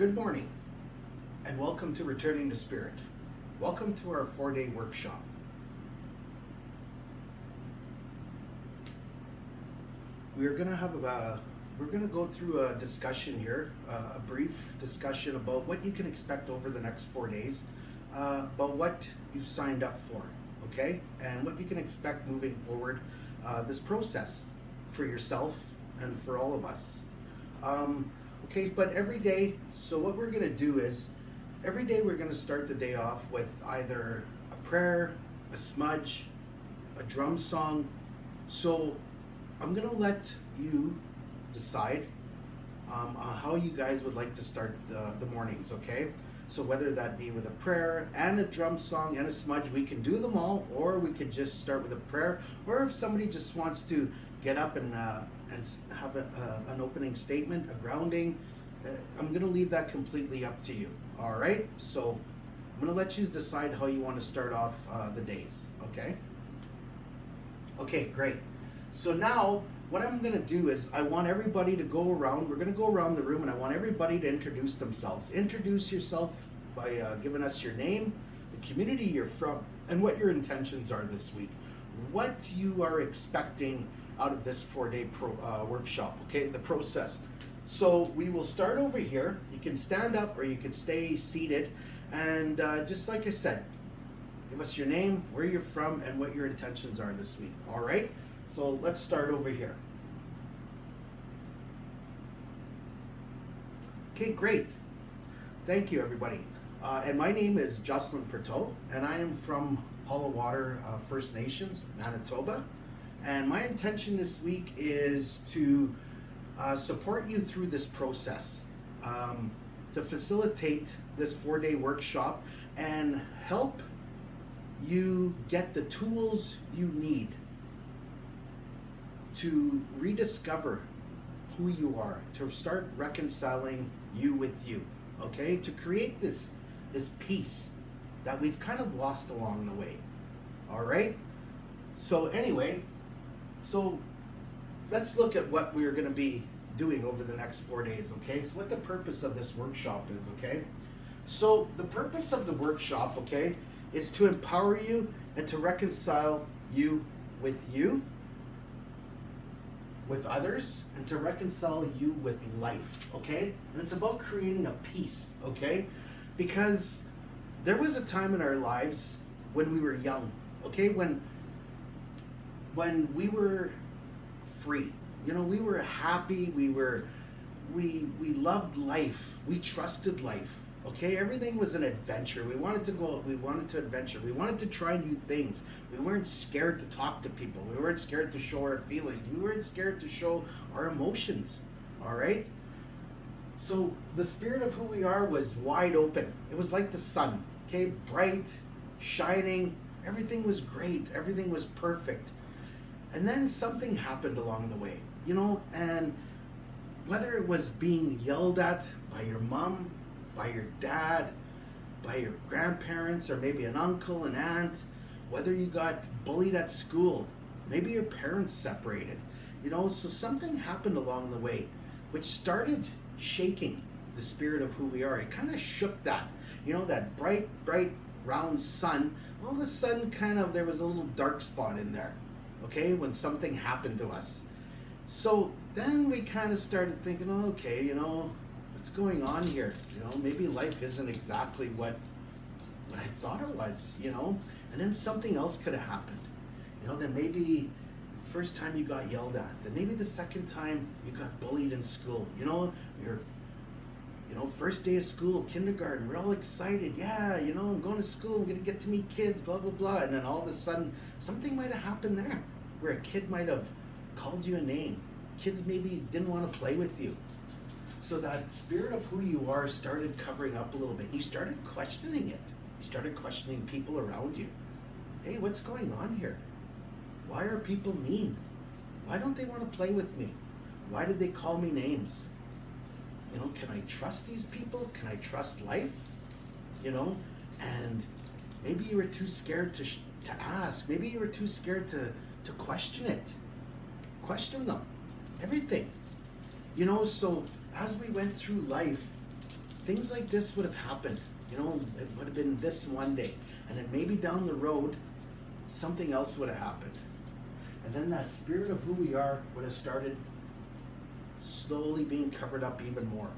Good morning, and welcome to Returning to Spirit. Welcome to our 4-day workshop. We're going to go through a discussion here, a brief discussion about what you can expect over the next 4 days, about what you've signed up for, okay, and what you can expect moving forward this process for yourself and for all of us. Okay, but every day, so what we're going to do is, every day we're going to start the day off with either a prayer, a smudge, a drum song. So I'm going to let you decide how you guys would like to start the mornings, okay? So whether that be with a prayer and a drum song and a smudge, we can do them all, or we could just start with a prayer, or if somebody just wants to get up and have an opening statement, a grounding, I'm going to leave that completely up to you, all right? So I'm going to let you decide how you want to start off the days, okay? Okay, great. So now what I'm going to do is I want everybody to go around. We're going to go around the room, and I want everybody to introduce themselves. Introduce yourself by giving us your name, the community you're from, and what your intentions are this week. What you are expecting out of this 4-day workshop, okay, the process. So we will start over here. You can stand up or you can stay seated, and just like I said, give us your name, where you're from, and what your intentions are this week, all right? So let's start over here. Okay, great. Thank you, everybody. And my name is Jocelyn Pertot, and I am from Hollow Water First Nations, Manitoba. And my intention this week is to support you through this process, to facilitate this 4-day workshop and help you get the tools you need to rediscover who you are, to start reconciling you with you, okay? To create this peace that we've kind of lost along the way, all right? So anyway, so let's look at what we're going to be doing over the next 4 days, okay? So what the purpose of this workshop is, okay? So the purpose of the workshop, okay, is to empower you and to reconcile you, with others, and to reconcile you with life, okay? And it's about creating a peace, okay? Because there was a time in our lives when we were young, okay? When we were free, you know, we were happy, we loved life, we trusted life, okay? Everything was an adventure. We wanted to go out, we wanted to adventure, we wanted to try new things. We weren't scared to talk to people, we weren't scared to show our feelings, we weren't scared to show our emotions, all right? So the spirit of who we are was wide open. It was like the sun, okay? Bright, shining, everything was great, everything was perfect. And then something happened along the way, you know, and whether it was being yelled at by your mom, by your dad, by your grandparents, or maybe an uncle, an aunt, whether you got bullied at school, maybe your parents separated, you know, so something happened along the way, which started shaking the spirit of who we are. It kind of shook that, you know, that bright, round sun. All of a sudden, there was a little dark spot in there, okay, when something happened to us. So then we kind of started thinking, oh, okay, you know, what's going on here? You know, maybe life isn't exactly what I thought it was, you know, and then something else could have happened. You know, then maybe first time you got yelled at, then maybe the second time you got bullied in school. You know, first day of school, kindergarten, we're all excited. Yeah, you know, I'm going to school, I'm going to get to meet kids, blah, blah, blah. And then all of a sudden, something might have happened there where a kid might have called you a name. Kids maybe didn't want to play with you. So that spirit of who you are started covering up a little bit. You started questioning it. You started questioning people around you. Hey, what's going on here? Why are people mean? Why don't they want to play with me? Why did they call me names? You know, can I trust these people? Can I trust life? You know, and maybe you were too scared to ask. Maybe you were too scared to question it. Question them. Everything. You know, so as we went through life, things like this would have happened. You know, it would have been this one day, and then maybe down the road, something else would have happened. And then that spirit of who we are would have started slowly being covered up even more.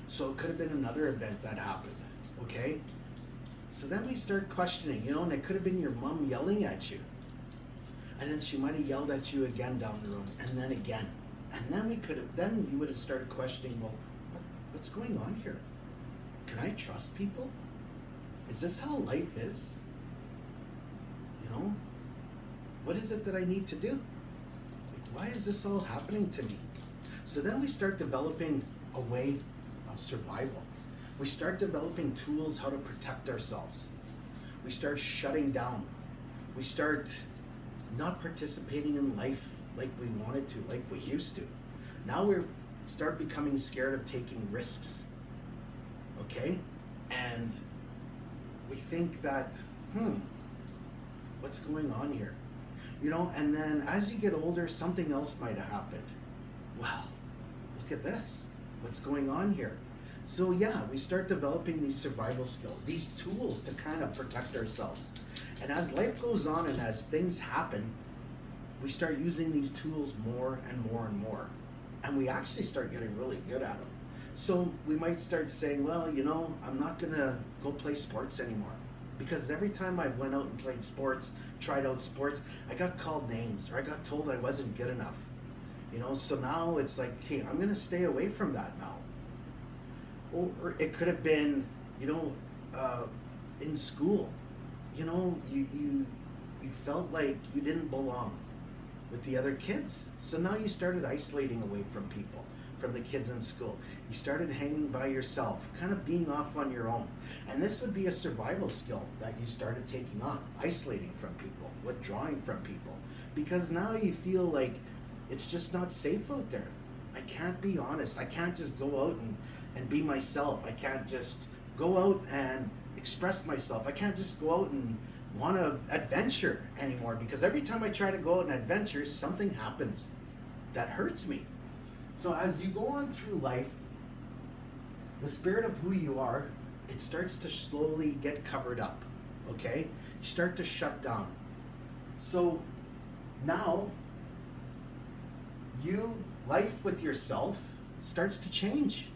So it could have been another event that happened, okay? So then we start questioning, you know, and it could have been your mom yelling at you. And then she might have yelled at you again down the road, and then again. And then you would have started questioning, well, what's going on here? Can I trust people? Is this how life is? You know, what is it that I need to do? Like, why is this all happening to me? So then we start developing a way of survival. We start developing tools how to protect ourselves. We start shutting down. We start not participating in life like we wanted to, like we used to. Now we start becoming scared of taking risks, okay? And we think that, what's going on here? You know, and then as you get older, something else might have happened. Well, look at this. What's going on here? So yeah, we start developing these survival skills, these tools to kind of protect ourselves. And as life goes on and as things happen, we start using these tools more and more and more. And we actually start getting really good at them. So we might start saying, well, you know, I'm not gonna go play sports anymore. Because every time I went out and played sports, tried out sports, I got called names or I got told I wasn't good enough. You know, so now it's like, hey, I'm gonna stay away from that now. Or it could have been, you know, in school, you know, you felt like you didn't belong with the other kids. So now you started isolating away from people, from the kids in school. You started hanging by yourself, kind of being off on your own. And this would be a survival skill that you started taking on, isolating from people, withdrawing from people. Because now you feel like it's just not safe out there. I can't be honest. I can't just go out and be myself. I can't just go out and express myself. I can't just go out and want to adventure anymore, because every time I try to go out and adventure, something happens that hurts me. So as you go on through life, the spirit of who you are, it starts to slowly get covered up, okay? You start to shut down. So now, life with yourself starts to change.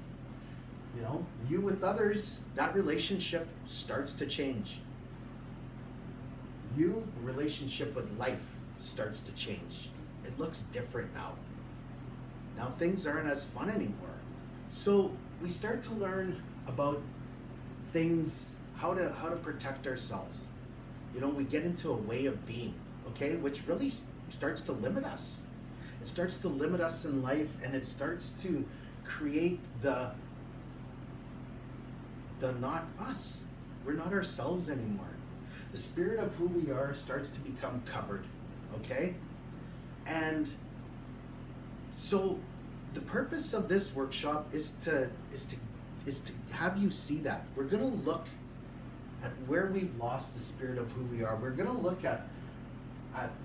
You know, you with others, that relationship starts to change. Relationship with life starts to change. It looks different now. Now things aren't as fun anymore. So we start to learn about things, how to protect ourselves. You know, we get into a way of being, okay, which really starts to limit us. It starts to limit us in life, and it starts to create the not us. We're not ourselves anymore. The spirit of who we are starts to become covered, okay? And so the purpose of this workshop is to have you see that. We're going to look at where we've lost the spirit of who we are. We're going to look at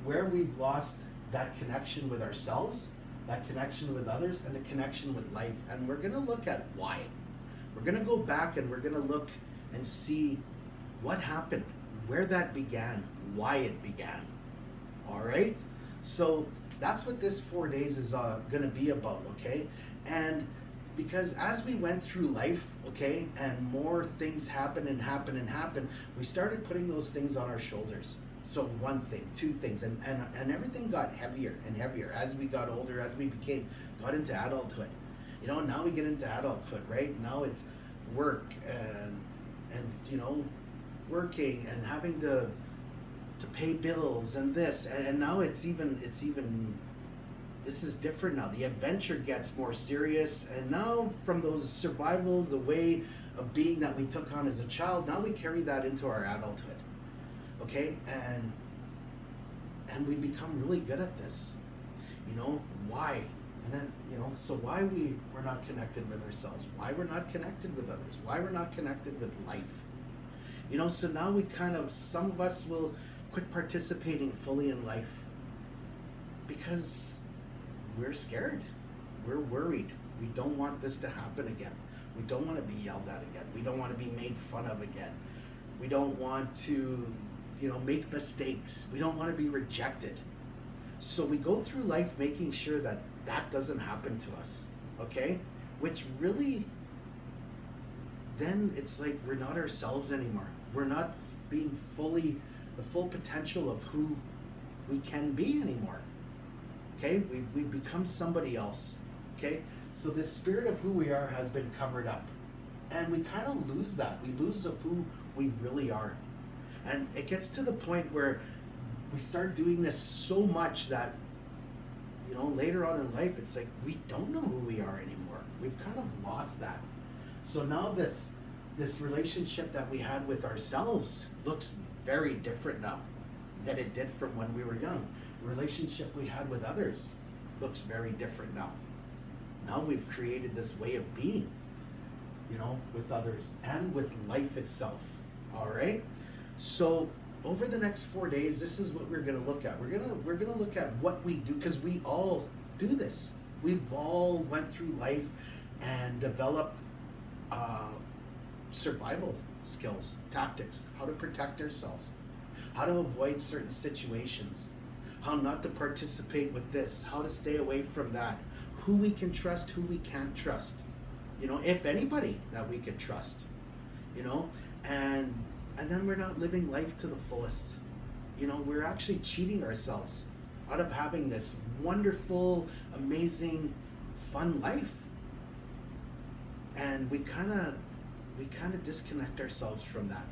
where we've lost that connection with ourselves, that connection with others, and the connection with life. And we're going to look at why. We're going to go back and we're going to look and see what happened, where that began, why it began. All right? So that's what this 4 days is going to be about, okay? And because as we went through life, okay, and more things happened and happened and happened, we started putting those things on our shoulders. So one thing, two things, and everything got heavier and heavier as we got older, as we got into adulthood. You know, now we get into adulthood, right? Now it's work and you know, working and having to pay bills and this, and now it's even this is different now. The adventure gets more serious, and now from those survivals, the way of being that we took on as a child, now we carry that into our adulthood, okay? And we become really good at this. You know, why? And then, you know, so why we're not connected with ourselves, why we're not connected with others, why we're not connected with life. You know, so now some of us will quit participating fully in life because we're scared, we're worried, we don't want this to happen again. We don't want to be yelled at again. We don't want to be made fun of again. We don't want to, make mistakes. We don't want to be rejected. So we go through life making sure that that doesn't happen to us, okay? Which really, then it's like we're not ourselves anymore. We're not being the full potential of who we can be anymore, okay? We've become somebody else, okay? So this spirit of who we are has been covered up. And we kind of lose that. We lose of who we really are. And it gets to the point where we start doing this so much that, later on in life, it's like we don't know who we are anymore. We've kind of lost that. So now this relationship that we had with ourselves looks very different now than it did from when we were young. The relationship we had with others looks very different now. Now we've created this way of being, with others and with life itself. All right? So over the next 4 days, this is what we're going to look at. We're going to look at what we do, because we all do this. We've all went through life and developed survival skills, tactics, how to protect ourselves, how to avoid certain situations, how not to participate with this, how to stay away from that, who we can trust, who we can't trust, if anybody that we can trust, and then we're not living life to the fullest. We're actually cheating ourselves out of having this wonderful, amazing, fun life. And we kind of disconnect ourselves from that.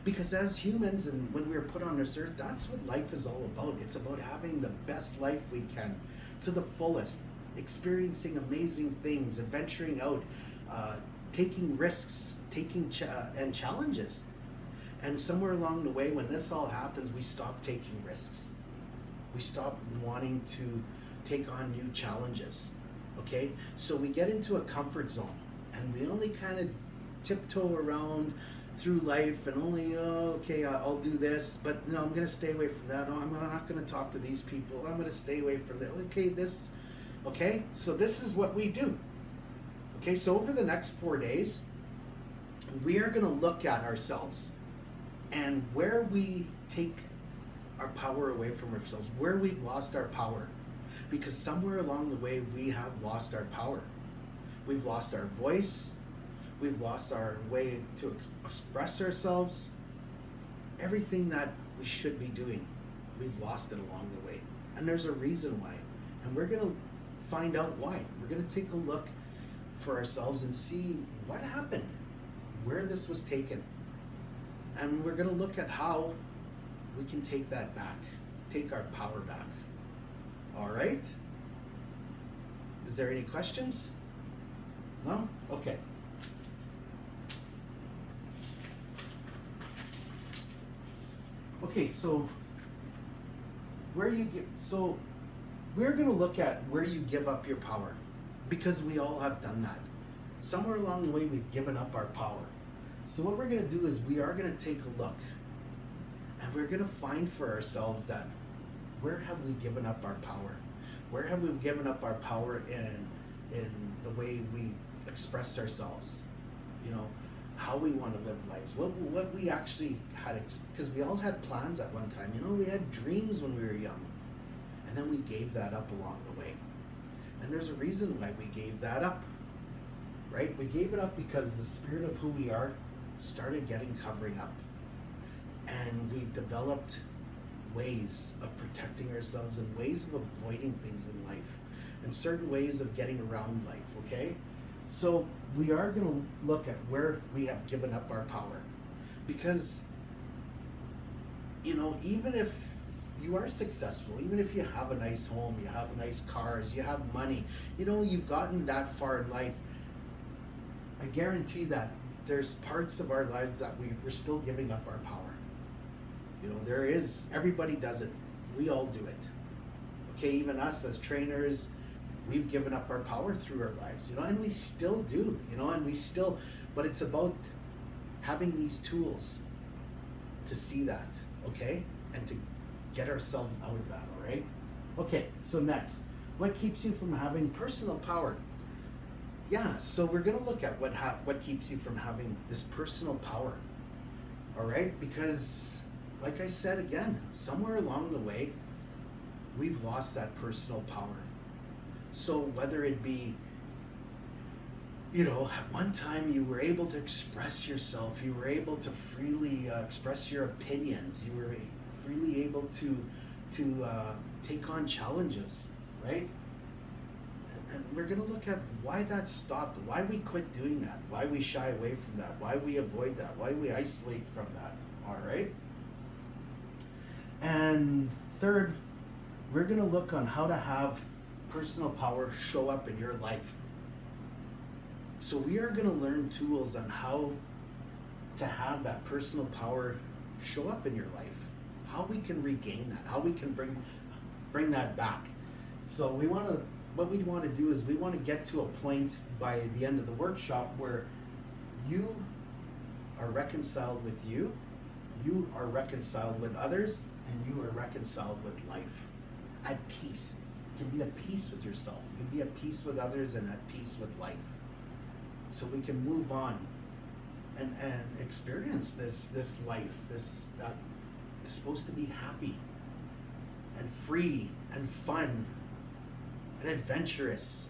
Because as humans, and when we were put on this earth, that's what life is all about. It's about having the best life we can to the fullest, experiencing amazing things, adventuring out, taking risks, and challenges. And somewhere along the way, when this all happens, we stop taking risks. We stop wanting to take on new challenges, okay? So we get into a comfort zone, and we only kind of tiptoe around through life, and only, I'll do this, but no, I'm going to stay away from that. No, I'm not going to talk to these people. I'm going to stay away from that. Okay? So this is what we do. Okay, so over the next 4 days, we are going to look at ourselves and where we take our power away from ourselves, where we've lost our power. Because somewhere along the way, we have lost our power. We've lost our voice. We've lost our way to express ourselves. Everything that we should be doing, we've lost it along the way. And there's a reason why. And we're going to find out why. We're going to take a look for ourselves and see what happened, where this was taken. And we're going to look at how we can take that back, take our power back. All right? Is there any questions? No? Okay. Okay, so we're going to look at where you give up your power, because we all have done that. Somewhere along the way, we've given up our power. So what we're going to do is we are going to take a look, and we're going to find for ourselves that where have we given up our power? Where have we given up our power in the way we express ourselves? How we want to live lives. What we actually had, because we all had plans at one time. We had dreams when we were young, and then we gave that up along the way. And there's a reason why we gave that up, right? We gave it up because the spirit of who we are started getting covering up. And we've developed ways of protecting ourselves and ways of avoiding things in life and certain ways of getting around life, okay? So we are going to look at where we have given up our power. Because, even if you are successful, even if you have a nice home, you have nice cars, you have money, you've gotten that far in life, I guarantee that there's parts of our lives that we're still giving up our power. Everybody does it. We all do it. Okay, even us as trainers, we've given up our power through our lives, and we still do, but it's about having these tools to see that, okay? And to get ourselves out of that, all right? Okay, so next, what keeps you from having personal power? yeah, so we're gonna look at what keeps you from having this personal power. All right, because like I said again, somewhere along the way, we've lost that personal power. So whether it be, at one time you were able to express yourself, you were able to freely express your opinions, you were freely able to take on challenges, right? And we're going to look at why that stopped, why we quit doing that, why we shy away from that, why we avoid that, why we isolate from that. All right. And third, we're going to look on how to have personal power show up in your life. So we are going to learn tools on how to have that personal power show up in your life, how we can regain that, how we can bring that back. So what we want to do is we want to get to a point by the end of the workshop where you are reconciled with you are reconciled with others, and you are reconciled with life, at peace. You can be at peace with yourself, you can be at peace with others, and at peace with life. So we can move on and experience this life, that is supposed to be happy and free and fun and adventurous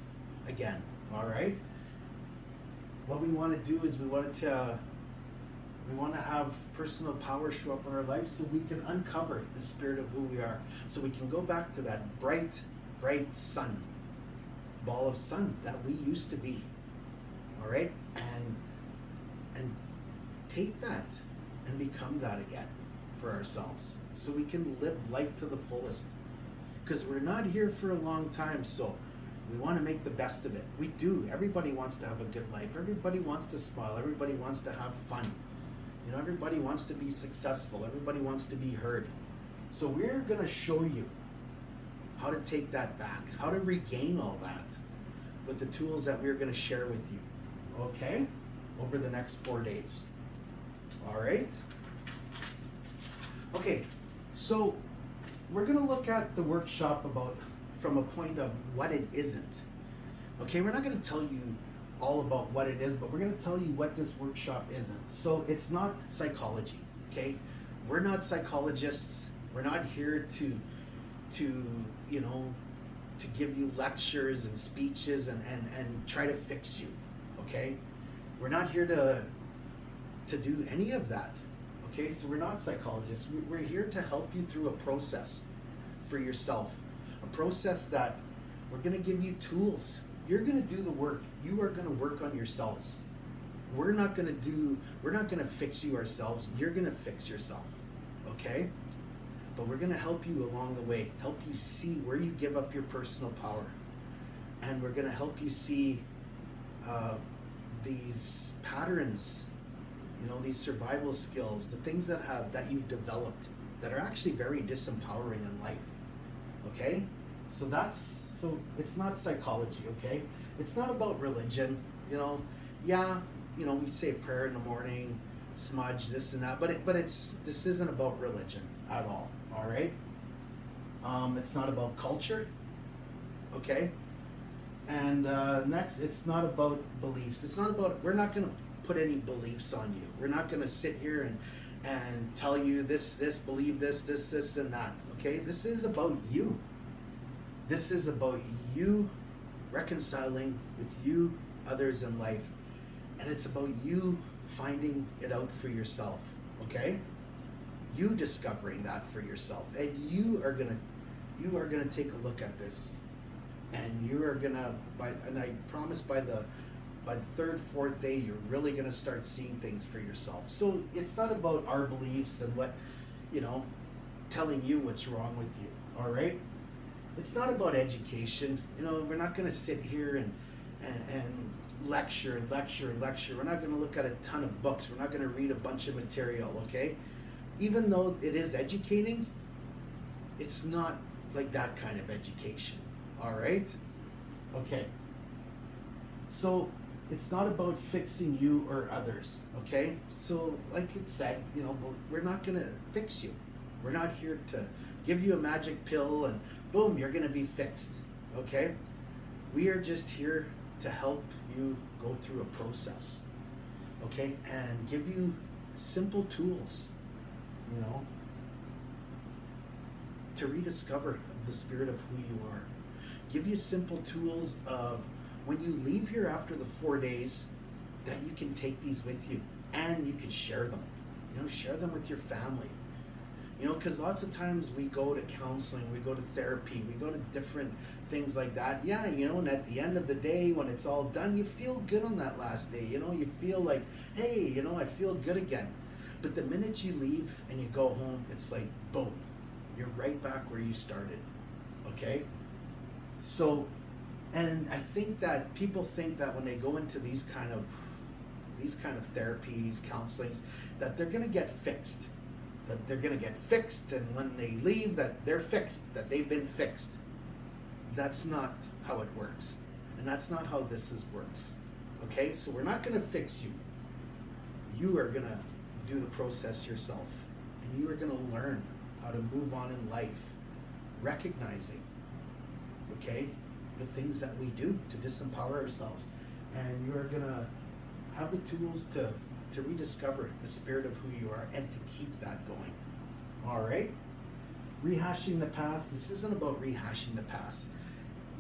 again. All right. What we want to do is we want to have personal power show up in our life, so we can uncover the spirit of who we are, so we can go back to that bright ball of sun that we used to be. All right, and take that and become that again for ourselves, so we can live life to the fullest. Because we're not here for a long time, so we want to make the best of it. We do. Everybody wants to have a good life. Everybody wants to smile. Everybody wants to have fun. Everybody wants to be successful. Everybody wants to be heard. So we're going to show you how to take that back, how to regain all that with the tools that we're going to share with you. Okay? Over the next 4 days. All right? Okay, so we're going to look at the workshop from a point of what it isn't. Okay, we're not going to tell you all about what it is, but we're going to tell you what this workshop isn't. So it's not psychology, okay? We're not psychologists. We're not here to give you lectures and speeches and try to fix you, okay? We're not here to do any of that, okay? So we're not psychologists. We're here to help you through a process for yourself, a process that we're going to give you tools. You're going to do the work. You are going to work on yourselves. We're not going to fix you ourselves. You're going to fix yourself, okay? But we're going to help you along the way, help you see where you give up your personal power. And we're going to help you see these patterns, these survival skills, the things that you've developed that are actually very disempowering in life, okay? So it's not psychology, okay? It's not about religion, we say a prayer in the morning, smudge, this and that, but this isn't about religion at all right? It's not about culture, okay? And next, it's not about beliefs. We're not going to put any beliefs on you. We're not going to sit here and tell you this, believe this, and that, okay? This is about you. This is about you reconciling with you, others in life. And it's about you finding it out for yourself, okay? You discovering that for yourself. And you are gonna take a look at this. And you are gonna, and I promise by the third, fourth day, you're really gonna start seeing things for yourself. So it's not about our beliefs and what, telling you what's wrong with you, all right? It's not about education. We're not going to sit here and lecture. We're not going to look at a ton of books. We're not going to read a bunch of material, okay? Even though it is educating, it's not like that kind of education, all right? Okay. So it's not about fixing you or others, okay? So like it said, we're not going to fix you. We're not here to give you a magic pill and boom, you're going to be fixed, okay? We are just here to help you go through a process, okay, and give you simple tools, you know, to rediscover the spirit of who you are. Give you simple tools of when you leave here after the 4 days, that you can take these with you and you can share them. You know, share them with your family. You know, because lots of times we go to counseling, we go to therapy, we go to different things like that. Yeah, you know, and at the end of the day, when it's all done, you feel good on that last day. You know, you feel like, hey, you know, I feel good again. But the minute you leave and you go home, it's like, boom, you're right back where you started. Okay? So, and I think that people think that when they go into these kind of therapies, counselings, that they're going to get fixed. That they're going to get fixed, and when they leave, that they're fixed, that they've been fixed. That's not how it works. And that's not how this works. Okay? So we're not going to fix you. You are going to do the process yourself. And you are going to learn how to move on in life, recognizing, okay, the things that we do to disempower ourselves. And you're going to have the tools to rediscover the spirit of who you are and to keep that going. All right? Rehashing the past. This isn't about rehashing the past.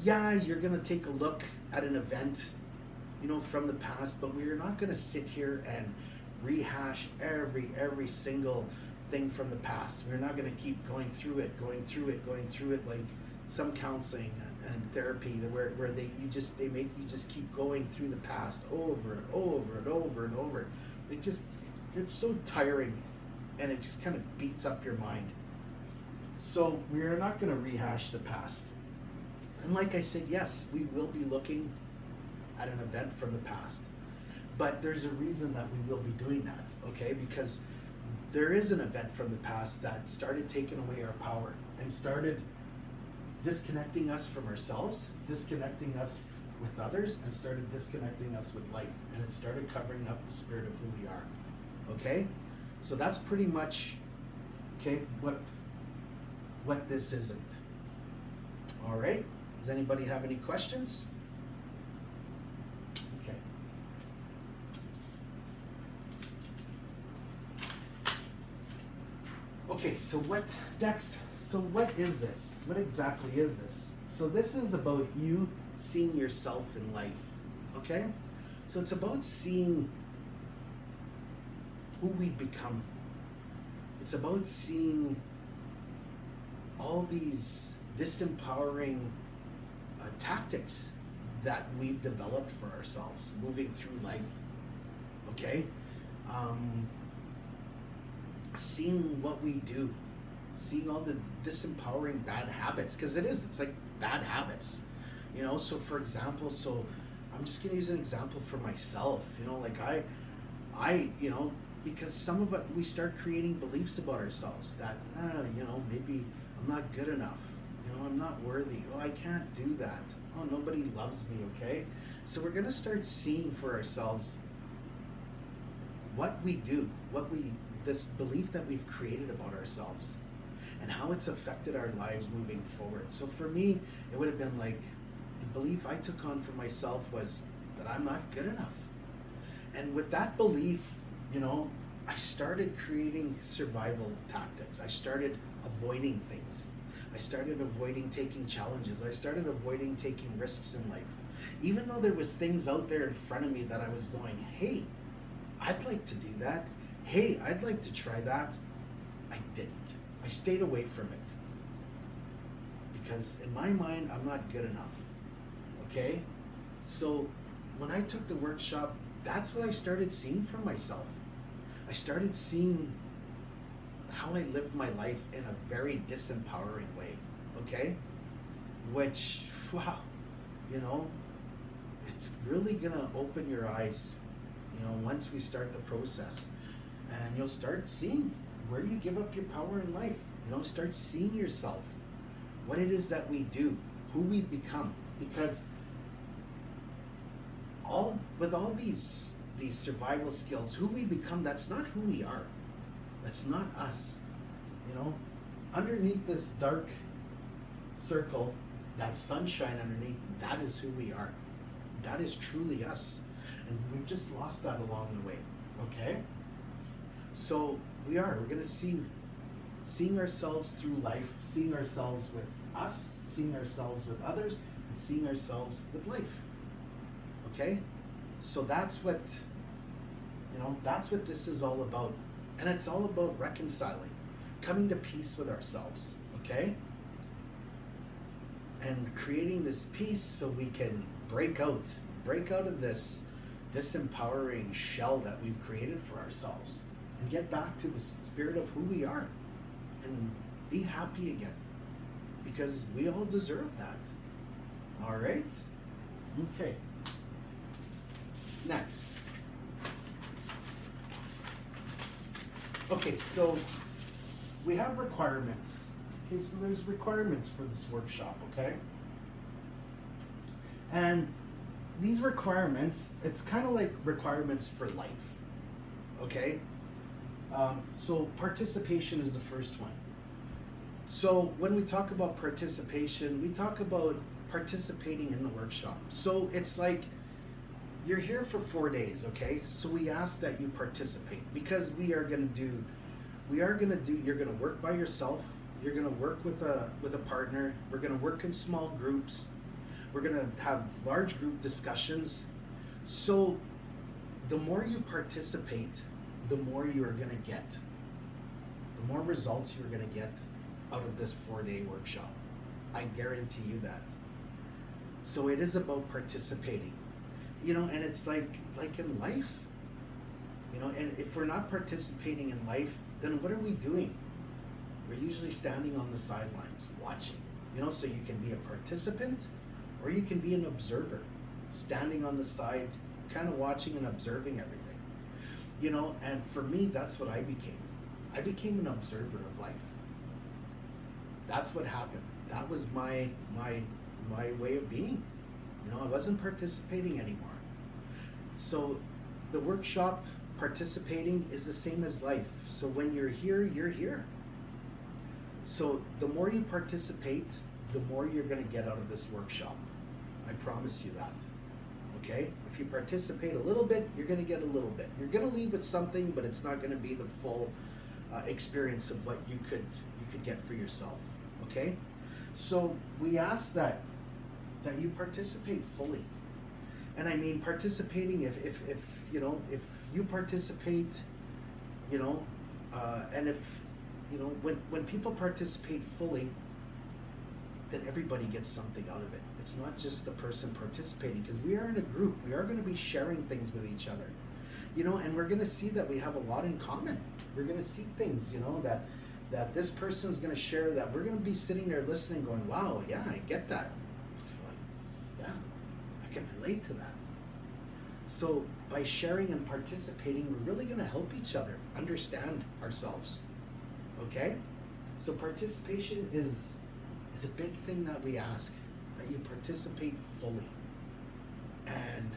Yeah, you're going to take a look at an event, you know, from the past, but we're not going to sit here and rehash every single thing from the past. We're not going to keep going through it like some counseling and therapy where they make you just keep going through the past over and over and over. It's so tiring, and it just kind of beats up your mind. So we're not going to rehash the past. And like I said, yes, we will be looking at an event from the past. But there's a reason that we will be doing that, okay? Because there is an event from the past that started taking away our power and started disconnecting us from ourselves, disconnecting us with others, and started disconnecting us with life. And it started covering up the spirit of who we are. Okay? So that's pretty much, okay, what this isn't. All right? Does anybody have any questions? Okay. Okay, so what next? So what is this? What exactly is this? So this is about you seeing yourself in life, okay? So it's about seeing who we've become. It's about seeing all these disempowering tactics that we've developed for ourselves moving through life, okay? Seeing what we do, seeing all the disempowering bad habits, because it's like bad habits, you know. So for example, so I'm just going to use an example for myself, you know, like I you know, because some of it, we start creating beliefs about ourselves that, you know, maybe I'm not good enough, you know, I'm not worthy, oh, I can't do that, oh, nobody loves me, okay? So we're going to start seeing for ourselves what we do, this belief that we've created about ourselves and how it's affected our lives moving forward. So for me, it would have been like, the belief I took on for myself was that I'm not good enough. And with that belief, you know, I started creating survival tactics. I started avoiding things. I started avoiding taking challenges. I started avoiding taking risks in life. Even though there was things out there in front of me that I was going, hey, I'd like to do that. Hey, I'd like to try that. I didn't. I stayed away from it. Because in my mind, I'm not good enough. Okay? So when I took the workshop, that's what I started seeing for myself. I started seeing how I lived my life in a very disempowering way. Okay? Which, wow, you know, it's really gonna open your eyes, you know, once we start the process. And you'll start seeing where you give up your power in life. You know, start seeing yourself, what it is that we do, who we've become. Because with all these survival skills, who we become, that's not who we are. That's not us. You know, underneath this dark circle, that sunshine underneath, that is who we are. That is truly us. And we've just lost that along the way. Okay? So we're going to seeing ourselves through life, seeing ourselves with us, seeing ourselves with others, and seeing ourselves with life. Okay? So that's what, that's what this is all about. And it's all about reconciling, coming to peace with ourselves. Okay? And creating this peace so we can break out of this disempowering shell that we've created for ourselves and get back to the spirit of who we are and be happy again, because we all deserve that. All right? Okay. Next. Okay, so we have requirements. Okay, so there's requirements for this workshop, okay? And these requirements, it's kind of like requirements for life, okay? So participation is the first one. So when we talk about participation, we talk about participating in the workshop. So it's like you're here for 4 days, okay? So we ask that you participate, because you're gonna work by yourself, you're gonna work with a partner, we're gonna work in small groups, we're gonna have large group discussions. So the more you participate, the more you're gonna get, the more results you're gonna get out of this 4-day workshop. I guarantee you that. So it is about participating, and it's like in life, and if we're not participating in life, then what are we doing? We're usually standing on the sidelines watching, so you can be a participant or you can be an observer, standing on the side, kind of watching and observing everything, and for me, that's what I became. I became an observer of life. That's what happened. That was my way of being. I wasn't participating anymore. So the workshop, participating, is the same as life. So when you're here, you're here. So the more you participate, the more you're going to get out of this workshop. I promise you that. Okay? If you participate a little bit, you're going to get a little bit. You're going to leave with something, but it's not going to be the full experience of what you could get for yourself. Okay? So we ask that you participate fully. And I mean participating, if you participate, and if when people participate fully, then everybody gets something out of it. It's not just the person participating, because we are in a group. We are going to be sharing things with each other, and we're going to see that we have a lot in common. We're going to see things, that this person is going to share, that we're going to be sitting there listening going, wow, yeah, I get that. Yeah, I can relate to that. So by sharing and participating, we're really going to help each other understand ourselves. Okay? So participation is a big thing that we ask, that you participate fully. And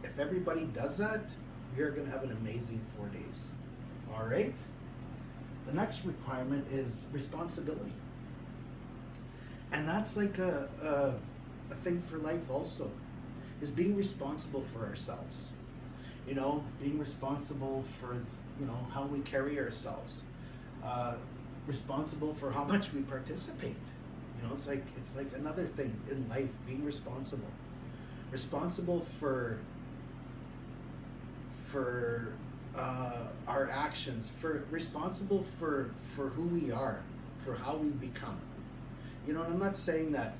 if everybody does that, we are going to have an amazing 4 days. All right? The next requirement is responsibility. And that's like a thing for life also, is being responsible for ourselves. Being responsible for, how we carry ourselves. Responsible for how much we participate. It's like another thing in life, being responsible. Responsible for our actions, responsible for who we are, for how we become. And I'm not saying that,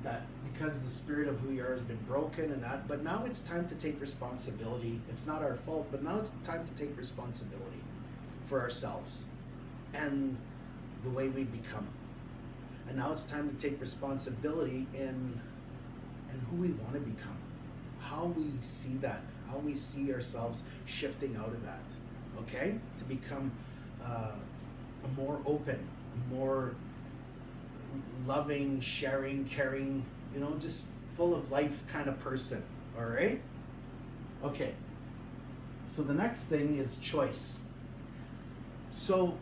that because the spirit of who we are has been broken and that, but now it's time to take responsibility. It's not our fault, but now it's time to take responsibility for ourselves and the way we become. And now it's time to take responsibility in who we want to become, how we see that, how we see ourselves shifting out of that, okay? To become a more open, more loving, sharing, caring, just full of life kind of person, all right? Okay, so the next thing is choice. So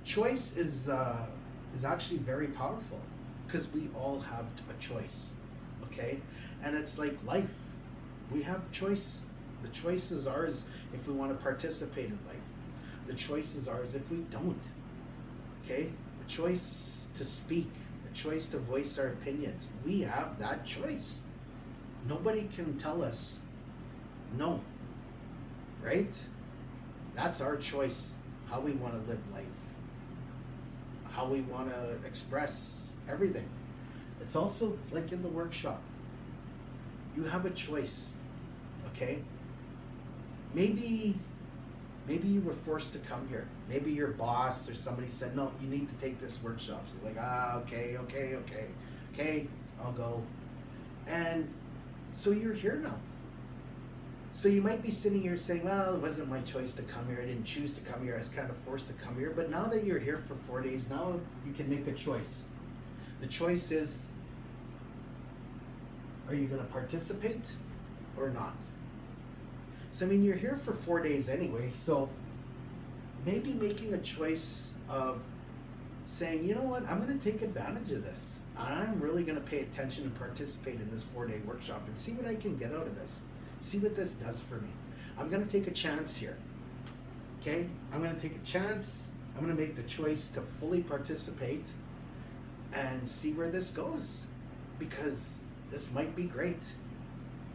choice is actually very powerful, because we all have a choice, And it's like life. We have choice. The choice is ours if we want to participate in life. The choice is ours if we don't. Okay? A choice to speak, a choice to voice our opinions. We have that choice. Nobody can tell us no. Right? That's our choice. How we want to live life. How we want to express everything. It's also like in the workshop. You have a choice. Okay? Maybe you were forced to come here. Maybe your boss or somebody said, no, you need to take this workshop. So you're like, okay, I'll go. And so you're here now. So you might be sitting here saying, well, it wasn't my choice to come here. I didn't choose to come here. I was kind of forced to come here. But now that you're here for 4 days, now you can make a choice. The choice is, are you going to participate or not? So, I mean, you're here for 4 days anyway, so maybe making a choice of saying, you know what, I'm going to take advantage of this. I'm really going to pay attention and participate in this 4-day workshop and see what I can get out of this. See what this does for me. I'm going to take a chance here. Okay? I'm going to take a chance. I'm going to make the choice to fully participate and see where this goes, because this might be great.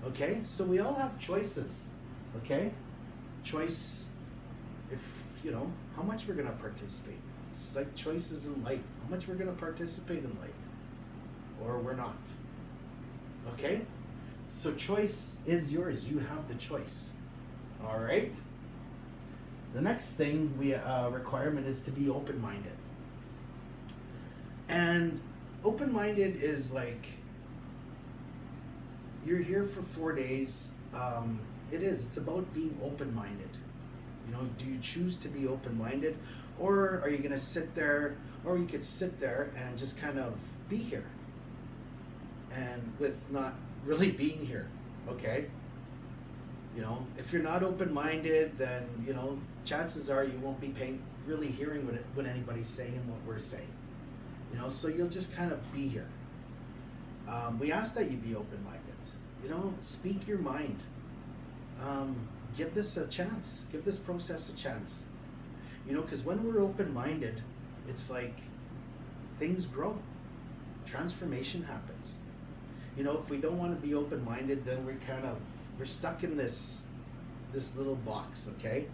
Okay? So we all have choices. Okay? Choice, if, how much we're going to participate. It's like choices in life. How much we're going to participate in life. Or we're not. Okay? So choice is yours. You have the choice. All right? The next thing requirement is to be open-minded. And open-minded is like, you're here for 4 days. It's about being open-minded. Do you choose to be open-minded, or are you going to sit there, or you could sit there and just kind of be here and with not really being here. Okay? If you're not open-minded, then chances are you won't be really hearing what anybody's saying and what we're saying. So you'll just kind of be here. We ask that you be open-minded. Speak your mind. Give this a chance. Give this process a chance. Because when we're open-minded, it's like things grow. Transformation happens. If we don't want to be open-minded, then we're stuck in this little box, okay?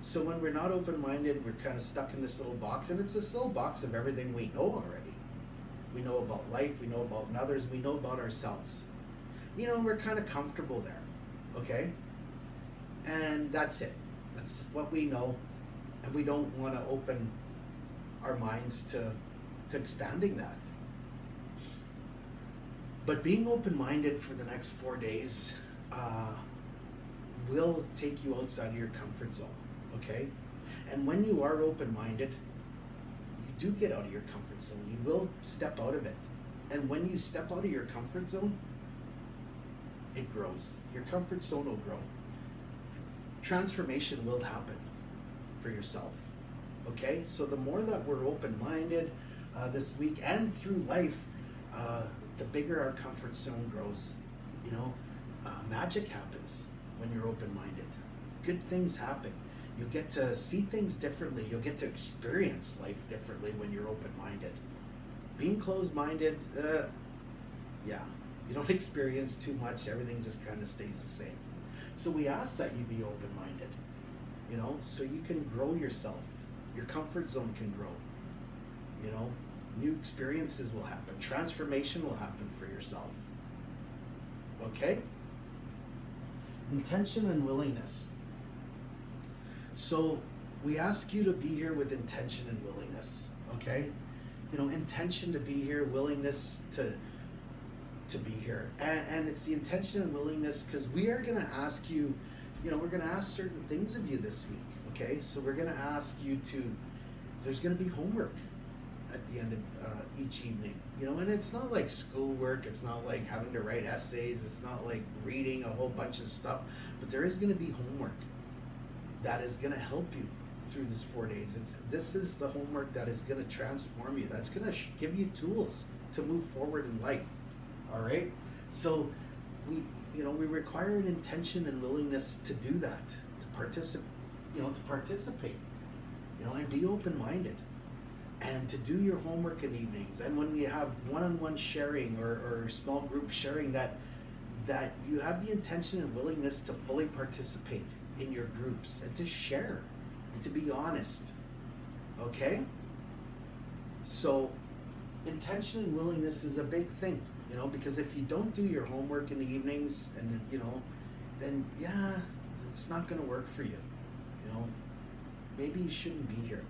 So when we're not open-minded, we're kind of stuck in this little box, and it's this little box of everything we know already. We know about life, we know about others, we know about ourselves. We're kind of comfortable there, okay? And that's it. That's what we know, and we don't want to open our minds to expanding that. But being open-minded for the next 4 days will take you outside of your comfort zone, okay? And when you are open-minded, you do get out of your comfort zone. You will step out of it. And when you step out of your comfort zone, it grows. Your comfort zone will grow. Transformation will happen for yourself, okay? So the more that we're open-minded this week and through life, the bigger our comfort zone grows. Magic happens when you're open-minded. Good things happen. You'll get to see things differently. You'll get to experience life differently when you're open-minded. Being closed-minded, you don't experience too much. Everything just kind of stays the same. So we ask that you be open-minded, so you can grow yourself. Your comfort zone can grow. New experiences will happen. Transformation will happen for yourself. Okay? Intention and willingness. So we ask you to be here with intention and willingness. Okay? Intention to be here, willingness to be here. And it's the intention and willingness, because we are going to ask you, we're going to ask certain things of you this week. Okay? So we're going to ask you there's going to be homework at the end of each evening, and it's not like schoolwork, it's not like having to write essays, it's not like reading a whole bunch of stuff, but there is going to be homework that is going to help you through this 4 days. This is the homework that is going to transform you, that's going to give you tools to move forward in life. All right, So we, we require an intention and willingness to do that, to participate, to participate, and be open-minded, and to do your homework in evenings. And when we have one-on-one sharing or small group sharing, that you have the intention and willingness to fully participate in your groups and to share and to be honest. Okay? So intention and willingness is a big thing, because if you don't do your homework in the evenings, and then yeah, it's not going to work for you. Maybe you shouldn't be here,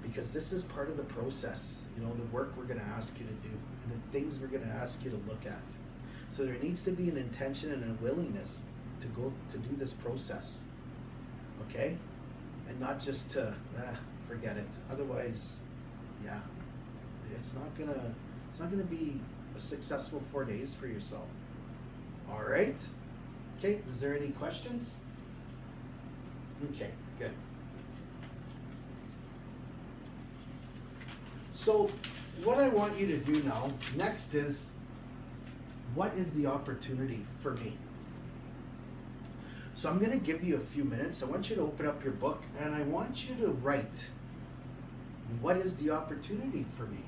because this is part of the process, the work we're going to ask you to do and the things we're going to ask you to look at. So there needs to be an intention and a willingness to go to do this process, okay? And not just to forget it. Otherwise, yeah, it's not gonna be a successful 4 days for yourself. All right. Okay. Is there any questions? Okay. Good. So, what I want you to do now next is, what is the opportunity for me? So I'm going to give you a few minutes. I want you to open up your book and I want you to write, what is the opportunity for me?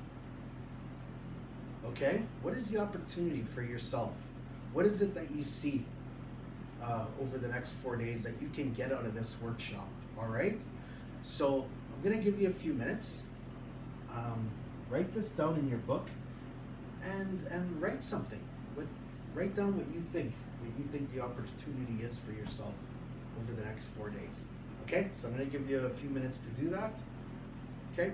Okay? What is the opportunity for yourself? What is it that you see over the next 4 days that you can get out of this workshop? All right? So I'm going to give you a few minutes. Write this down in your book and write something. Write down what you think the opportunity is for yourself over the next 4 days. Okay? So I'm going to give you a few minutes to do that. Okay?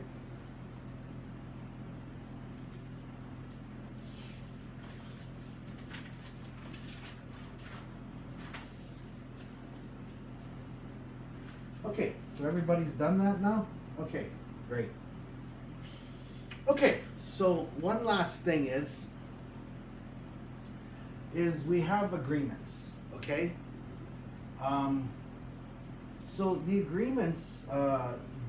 Okay, so everybody's done that now? Okay, great. Okay, so one last thing is we have agreements, okay? So the agreements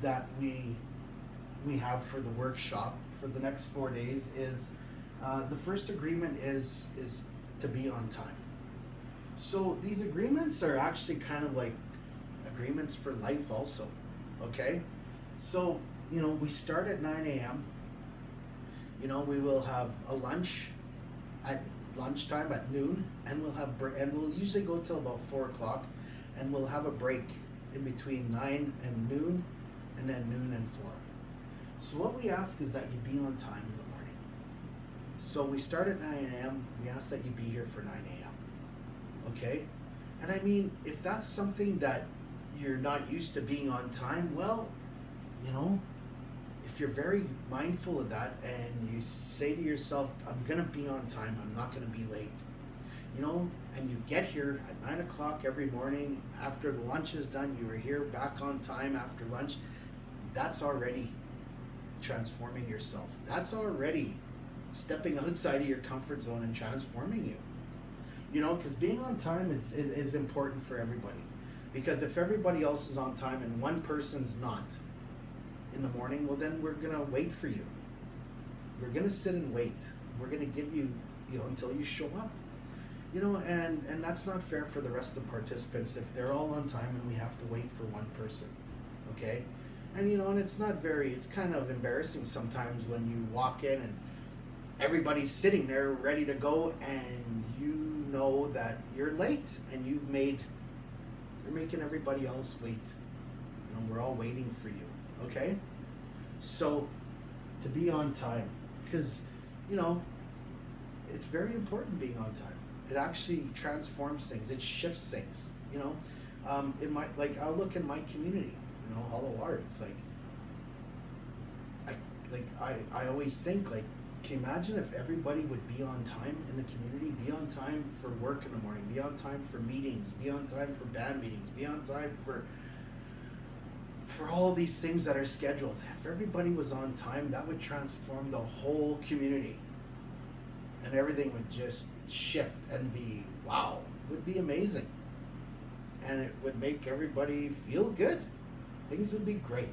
that we have for the workshop for the next 4 days is, the first agreement is to be on time. So these agreements are actually kind of like agreements for life also, okay? So, we start at 9 a.m. We will have a lunch at lunchtime at noon, and we'll usually go till about 4 o'clock, and we'll have a break in between 9 and noon, and then noon and 4. So what we ask is that you be on time in the morning. So we start at 9 a.m., we ask that you be here for 9 a.m. Okay? And I mean, if that's something that you're not used to being on time, well, if you're very mindful of that and you say to yourself, I'm gonna be on time, I'm not gonna be late, and you get here at 9 o'clock every morning, after the lunch is done, you are here back on time after lunch, that's already transforming yourself. That's already stepping outside of your comfort zone and transforming you. Because being on time is important for everybody. Because if everybody else is on time and one person's not in the morning, well then we're gonna wait for you. We're gonna sit and wait. We're gonna give you, until you show up. And that's not fair for the rest of the participants if they're all on time and we have to wait for one person. Okay? And and it's kind of embarrassing sometimes when you walk in and everybody's sitting there ready to go and you know that you're late and you're making everybody else wait. We're all waiting for you. Okay? So, to be on time, because, it's very important being on time. It actually transforms things. It shifts things, I'll look in my community, Hollow Water, it's I always think, can you imagine if everybody would be on time in the community, be on time for work in the morning, be on time for meetings, be on time for band meetings, be on time for all these things that are scheduled. If everybody was on time, that would transform the whole community. And everything would just shift and be, wow, it would be amazing. And it would make everybody feel good. Things would be great,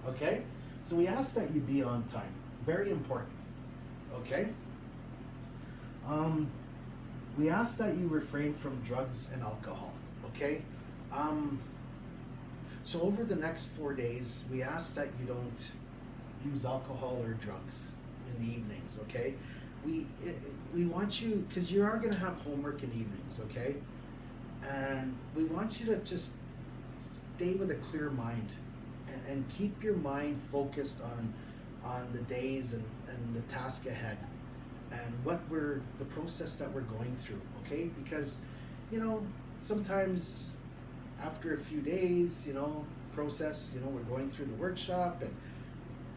okay? So we ask that you be on time. Very important, okay? we ask that you refrain from drugs and alcohol. Okay. Um, so over the next 4 days, we ask that you don't use alcohol or drugs in the evenings. Okay. We we want you, because you are going to have homework in evenings. Okay. And we want you to just stay with a clear mind, and keep your mind focused on the days and the task ahead, and the process that we're going through. Okay, because sometimes after a few days, process, we're going through the workshop, and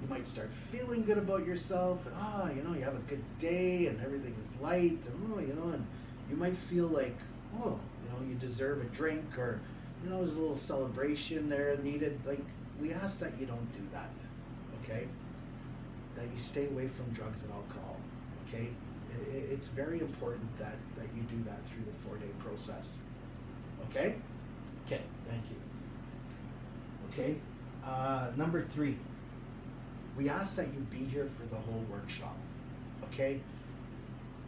you might start feeling good about yourself, and you have a good day and everything is light, and and you might feel like, you deserve a drink, or there's a little celebration there needed. Like, we ask that you don't do that. Okay, that you stay away from drugs and alcohol. Okay, it's very important that you do that through the 4-day process. Okay. Okay, thank you. Okay, number 3, we ask that you be here for the whole workshop. Okay,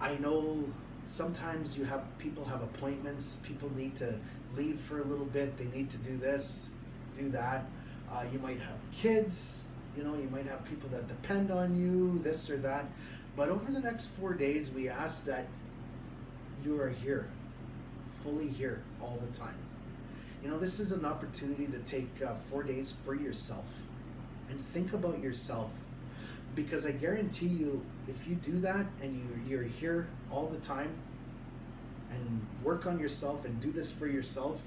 I know sometimes people have appointments, people need to leave for a little bit, they need to do this, do that. You might have kids, you might have people that depend on you, this or that. But over the next 4 days, we ask that you are here, fully here all the time. This is an opportunity to take 4 days for yourself and think about yourself. Because I guarantee you, if you do that and you're here all the time and work on yourself and do this for yourself,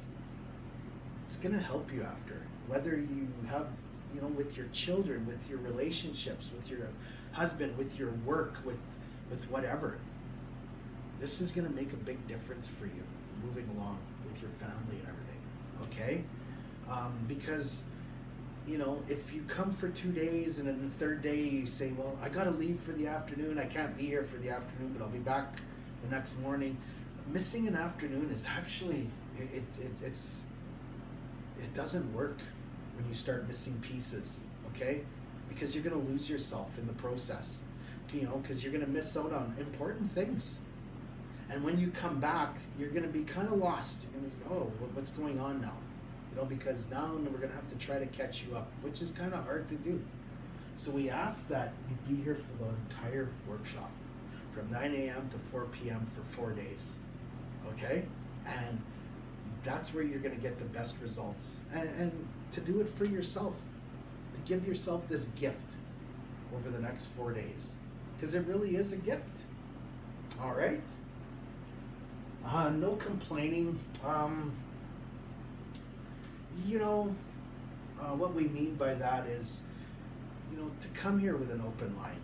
it's going to help you after. Whether you have, with your children, with your relationships, with your husband, with your work, with whatever. This is going to make a big difference for you moving along with your family and everything. Okay? Because if you come for 2 days and then the 3rd day you say, well, I got to leave for the afternoon, I can't be here for the afternoon, but I'll be back the next morning. Missing an afternoon is actually, it doesn't work when you start missing pieces, okay? Because you're going to lose yourself in the process, because you're going to miss out on important things. And when you come back, you're going to be kind of lost. You're going to go, what's going on now? Because now we're going to have to try to catch you up, which is kind of hard to do. So we ask that you be here for the entire workshop, from 9 a.m. to 4 p.m. for 4 days, okay? And that's where you're going to get the best results. And to do it for yourself, to give yourself this gift over the next 4 days, because it really is a gift. All right? No complaining. What we mean by that is, to come here with an open mind.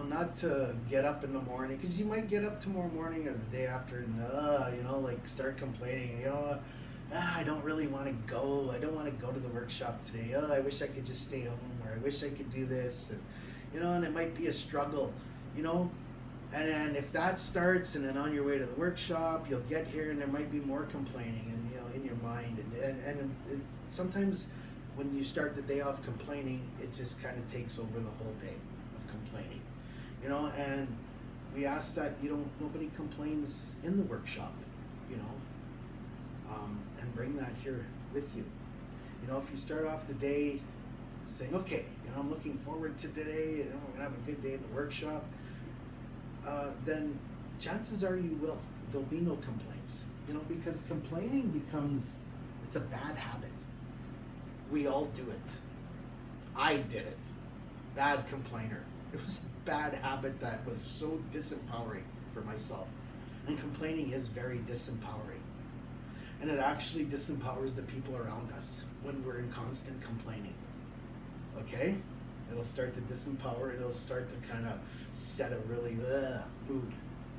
Not to get up in the morning, because you might get up tomorrow morning or the day after and, start complaining, I don't really want to go. I don't want to go to the workshop today. I wish I could just stay home, or I wish I could do this. And it might be a struggle, And then if that starts, and then on your way to the workshop, you'll get here and there might be more complaining, and in your mind, and sometimes when you start the day off complaining, it just kind of takes over the whole day of complaining, And we ask that nobody complains in the workshop, and bring that here with you. If you start off the day saying, okay, I'm looking forward to today, we're gonna have a good day in the workshop. Then chances are there'll be no complaints, because complaining it's a bad habit. We all do it. I did it. Bad complainer. It was a bad habit that was so disempowering for myself. And complaining is very disempowering. And it actually disempowers the people around us when we're in constant complaining. Okay? It'll start to disempower, it'll start to kind of set a really mood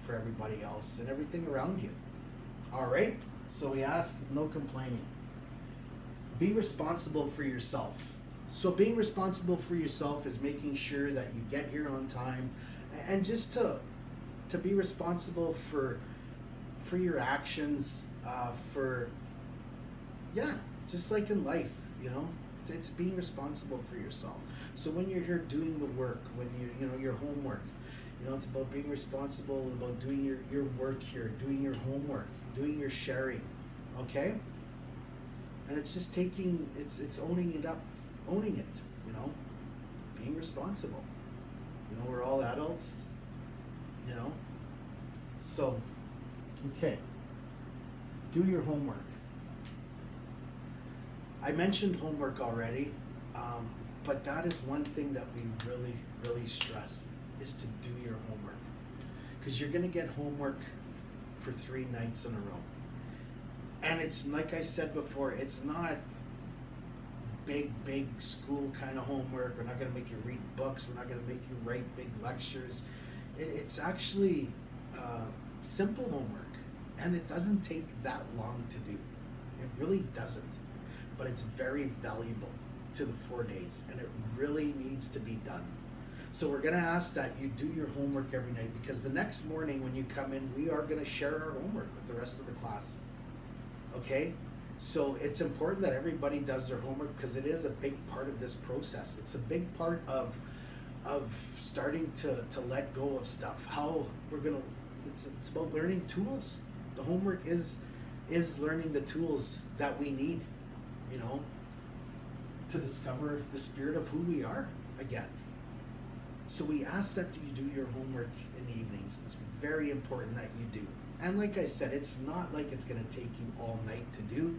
for everybody else and everything around you. All right? So we ask no complaining. Be responsible for yourself. So being responsible for yourself is making sure that you get here on time, and just to be responsible for your actions, just like in life, it's being responsible for yourself. So when you're here doing the work, when your homework, You know, it's about being responsible, about doing your work here, doing your homework, doing your sharing, okay? And it's just it's owning it up, owning it, you know, being responsible. You know, we're all adults, you know. So, okay, do your homework. I mentioned homework already, but that is one thing that we really stress, is to do your homework. Because you're going to get homework for 3 nights in a row. And it's, like I said before, it's not big school kind of homework. We're not going to make you read books. We're not going to make you write big lectures. It's actually simple homework. And it doesn't take that long to do. It really doesn't. But it's very valuable to the 4 days. And it really needs to be done. So we're going to ask that you do your homework every night, because the next morning when you come in, we are going to share our homework with the rest of the class. Okay? So it's important that everybody does their homework, because it is a big part of this process. It's a big part of starting to let go of stuff. How we're going to, it's about learning tools. The homework is learning the tools that we need, you know, to discover the spirit of who we are again. So we ask that you do your homework in the evenings. It's very important that you do. And like I said, it's not like it's going to take you all night to do.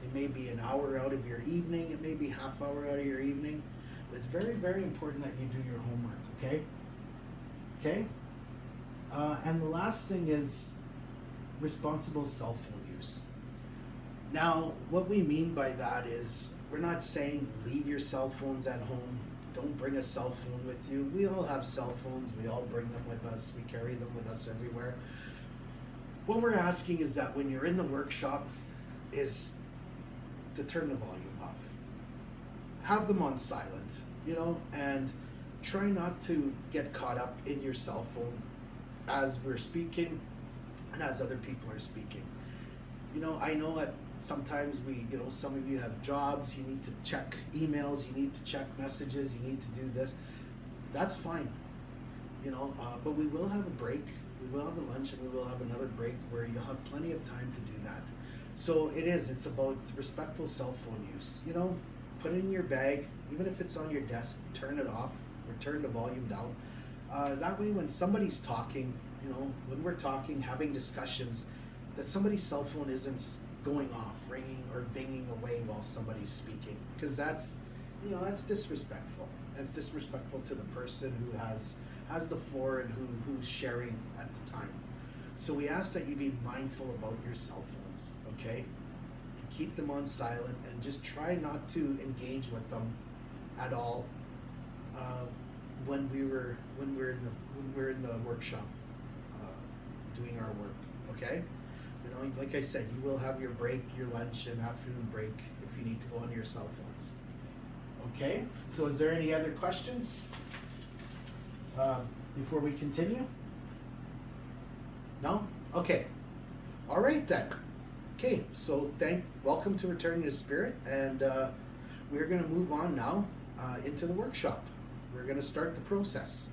It may be an hour out of your evening. It may be half hour out of your evening. But it's very important that you do your homework, okay? Okay? And the last thing is responsible cell phone use. Now, what we mean by that is, we're not saying leave your cell phones at home. Don't bring a cell phone with you. We all have cell phones. We all bring them with us. We carry them with us everywhere. What we're asking is that when you're in the workshop, is to turn the volume off. Have them on silent, you know, and try not to get caught up in your cell phone as we're speaking and as other people are speaking. You know, I know that sometimes some of you have jobs, you need to check emails, you need to check messages, you need to do this. That's fine, you know, but we will have a break, we will have a lunch, and we will have another break where you'll have plenty of time to do that. So it's about respectful cell phone use, you know, put it in your bag, even if it's on your desk, turn it off, or turn the volume down. That way when somebody's talking, you know, when we're talking, having discussions, that somebody's cell phone isn't going off, ringing or binging away while somebody's speaking, because that's disrespectful. That's disrespectful to the person who has the floor and who's sharing at the time. So we ask that you be mindful about your cell phones, okay? And keep them on silent, and just try not to engage with them at all when we're in the workshop doing our work, okay? You know, like I said, you will have your break, your lunch and afternoon break if you need to go on your cell phones. Okay, so is there any other questions before we continue? No? Okay. All right then. Okay, so welcome to Returning to Spirit, and we're going to move on now into the workshop. We're going to start the process.